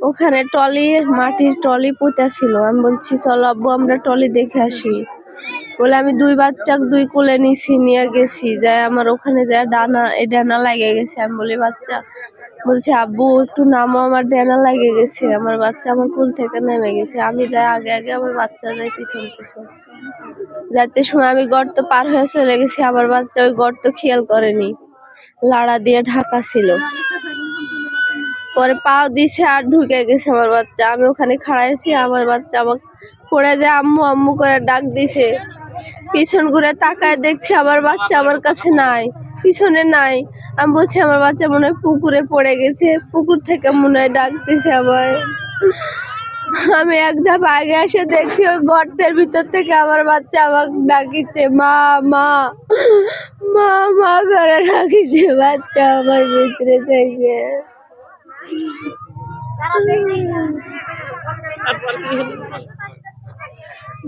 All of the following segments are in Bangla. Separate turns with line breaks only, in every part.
ওখানে ট্রলি, মাটির ট্রলি পুঁতা ছিল। আমি বলছি চলো আব্বু আমরা ট্রলি দেখে আসি। বলে আমি 2 বাচ্চা 2 কোলে নিছি, নিয়ে গেছি। যায় আমার ওখানে যায় ডানা লাগে গেছে। আমি বলি বাচ্চা, বলছে আব্বু একটু নামো, আমার ডানা লাগে গেছে। আমার বাচ্চা আমার কোল থেকে নেমে গেছে। আমি যাই আগে আগে, আমার বাচ্চা যায় পিছন পিছন। যাইতে সময় আমি গর্ত পার হয়ে চলে গেছি, আমার বাচ্চা ওই গর্ত খেয়াল করেনি, লাড়া দিয়ে ঢাকা ছিল। পরে পাও দিছে আর ঢুকে গেছে আমার বাচ্চা। আমি ওখানে খাড়াইছি, আমার বাচ্চা আমাকে পড়ে যায় আম্মু আম্মু করে ডাক দিছে। পিছন ঘুরে তাকায় দেখছি আমার বাচ্চা আমার কাছে নাই, পিছনে নাই। আমি বলছি আমার বাচ্চা মনে হয় পুকুরে পড়ে গেছে, পুকুর থেকে মনে হয় ডাক দিছে আমার। আমি এক ধাপ আগে এসে দেখছি ওই গর্তের ভিতর থেকে আমার বাচ্চা আমাকে ডাকিছে, মা মা মা মা করে ডাকিছে বাচ্চা আমার ভিতরে থেকে।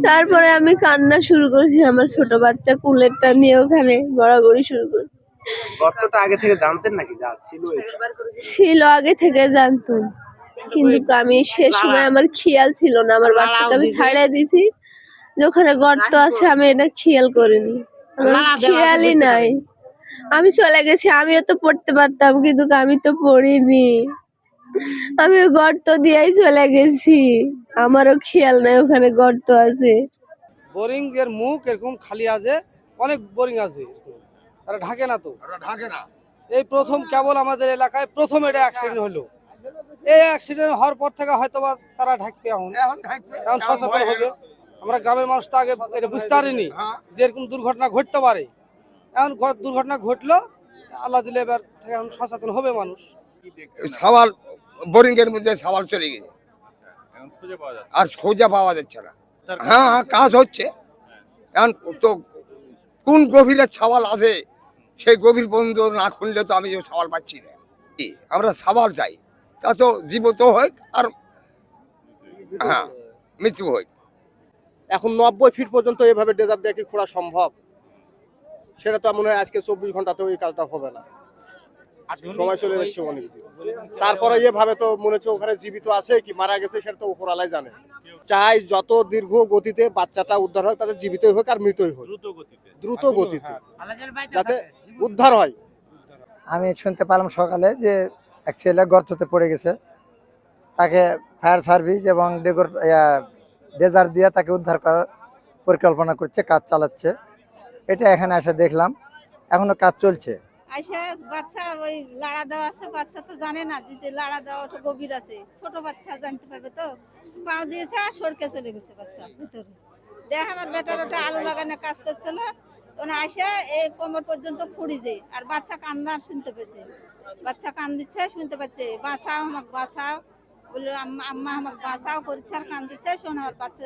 তারপরে আমি কান্না শুরু করেছি, আমার ছোট বাচ্চা কুলেরটা নিয়ে ওখানে গড়াগড়ি শুরু করি।
গর্তটা আগে থেকে জানতেন নাকি যা ছিল?
ছিল আগে থেকে জানতাম, কিন্তু আমি সে সময় আমার খেয়াল ছিল না। আমার বাচ্চাকে আমি ছাড়িয়ে দিছি যে ওখানে গর্ত আছে, আমি এটা খেয়াল করিনি, আমার খেয়ালই নাই। আমি চলে গেছি, আমিও তো পড়তে পারতাম, কিন্তু আমি তো পড়িনি। আমি গর্ত দিয়েই চলে গেছি, আমারও খেয়াল নাই ওখানে গর্ত আছে।
বোরিং এর মুখ এরকম খালি আছে, অনেক বোরিং আছে, তারা ঢাকে না। তো ঢাকে না, এই প্রথম কেবল আমাদের এলাকায় প্রথম এটা অ্যাক্সিডেন্ট হলো। এই অ্যাক্সিডেন্ট হওয়ার পর থেকে হয়তো বা তারা ঢাকবে, এখন সচেতন হবে। আমরা গ্রামের মানুষ তো আগে এটা বুঝতে পারিনি যে এরকম দুর্ঘটনা ঘটতে পারে। এখন দুর্ঘটনা ঘটলো, আল্লাহ দিলে এবার থেকে এখন সচেতন হবে মানুষ।
সাওয়াল বোরিং এর মধ্যে সাওয়াল চলে গেছে, আর খোঁজা পাওয়া যাচ্ছে না। হ্যাঁ হ্যাঁ কাজ হচ্ছে, এখন তো কোন গভীরের সাওয়াল আছে সেই গভীর পর্যন্ত না খুললে তো আমি সাওয়াল পাচ্ছি না। আমরা সাওয়াল চাই, তা তো জীবিত হোক আর হ্যাঁ মৃত্যু হোক।
এখন 90 ফিট পর্যন্ত এভাবে ডেজার দিয়ে কি খোঁড়া সম্ভব? সেটা তো মনে হয় আজকে 24 ঘন্টাতেও এই কাজটা হবে না, সময় চলে যাচ্ছে অনেক। তারপরে এভাবে তো মনে হচ্ছে ওখানে জীবিত আছে কি মারা গেছে সেটা তো উপরওয়ালাই জানে। চাই যত দীর্ঘ গতিতে বাচ্চাটা উদ্ধার হয়, তাদের জীবিতই হোক আর মৃতই হোক, দ্রুত গতিতে যাতে উদ্ধার হয়।
আমি শুনতে পেলাম সকালে যে এক ছেলে গর্ততে পড়ে গেছে, তাকে ফায়ার সার্ভিস এবং ডেজার দিয়ে তাকে উদ্ধার করার পরিকল্পনা করছে, কাজ চালাচ্ছে। এটা এখানে এসে দেখলাম, এখনো কাজ চলছে।
বাচ্চা ওই লাড়া দেওয়া আছে, বাচ্চা তো জানে না যে লাড়া দেওয়া ওটা গভীর আছে, ছোট বাচ্চা জানতে পারবে তো। পা দিয়েছে আর সরকে চলে গেছে বাচ্চা ভিতরে। দেখ আমার বেটার ওটা আলু লাগানো কাজ করছিল, ওনা আসে এই কোমর পর্যন্ত খুঁড়ি যায়, আর বাচ্চা কান্না শুনতে পেয়েছে, বাচ্চা কান দিচ্ছে শুনতে পাচ্ছে, বাঁচাও আমাকে বাঁচাও বলে, আম্মা আমাকে বাঁচাও করছে আর কান দিচ্ছে। শোন আমার বাচ্চা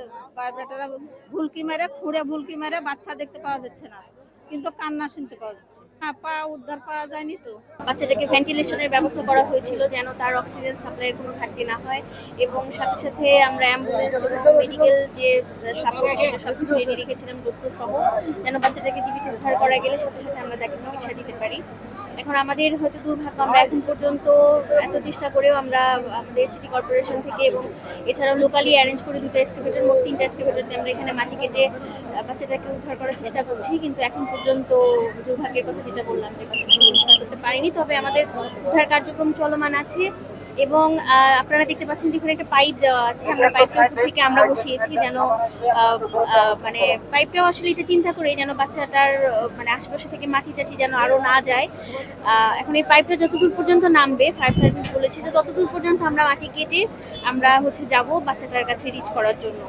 বেটারা ভুলকি মেরে খুঁড়ে ভুলকি মেরে বাচ্চা দেখতে পাওয়া যাচ্ছে না, কিন্তু কান্না শুনতে পাওয়া যাচ্ছে। হ্যাঁ, পা উদ্ধার পাওয়া যায়নি। তো
বাচ্চাটাকে ভেন্টিলেশনের ব্যবস্থা করা হয়েছিল যেন তার অক্সিজেন সাপ্লাইয়ের কোনো ঘাটতি না হয়, এবং সাথে সাথে আমরা অ্যাম্বুলেন্স এবং মেডিকেল যে সাপোর্ট সেটা সব কিছু এনে রেখেছিলাম, ডক্টর সহ, যেন বাচ্চাটাকে জীবিত উদ্ধার করা গেলে সাথে সাথে আমরা তাকে চিকিৎসা দিতে পারি। এখন আমাদের হয়তো দুর্ভাগ্য, আমরা এখন পর্যন্ত এত চেষ্টা করেও আমরা আমাদের সিটি কর্পোরেশন থেকে এবং এছাড়াও লোকালি অ্যারেঞ্জ করে 2টা এক্সকেভেটর, মোট 3টা এক্সকেভেটর দিয়ে আমরা এখানে মাটি কেটে বাচ্চাটাকে উদ্ধার করার চেষ্টা করছি, কিন্তু এখন পর্যন্ত দুর্ভাগ্যের কথা যেটা বললাম যে বাচ্চাটাকে উদ্ধার করতে পারিনি। তবে আমাদের উদ্ধার কার্যক্রম চলমান আছে, এবং আপনারা দেখতে পাচ্ছেন যে এখানে একটা পাইপ দেওয়া আছে, আমরা পাইপটার উপর থেকে আমরা বসিয়েছি যেন মানে পাইপটাও আসলে এটা চিন্তা করে যেন বাচ্চাটার মানে আশেপাশে থেকে মাটি টাটি যেন আরও না যায়। এখন এই পাইপটা যতদূর পর্যন্ত নামবে, ফায়ার সার্ভিস বলেছে যে ততদূর পর্যন্ত আমরা মাটি কেটে আমরা যাব বাচ্চাটার কাছে রিচ করার জন্য।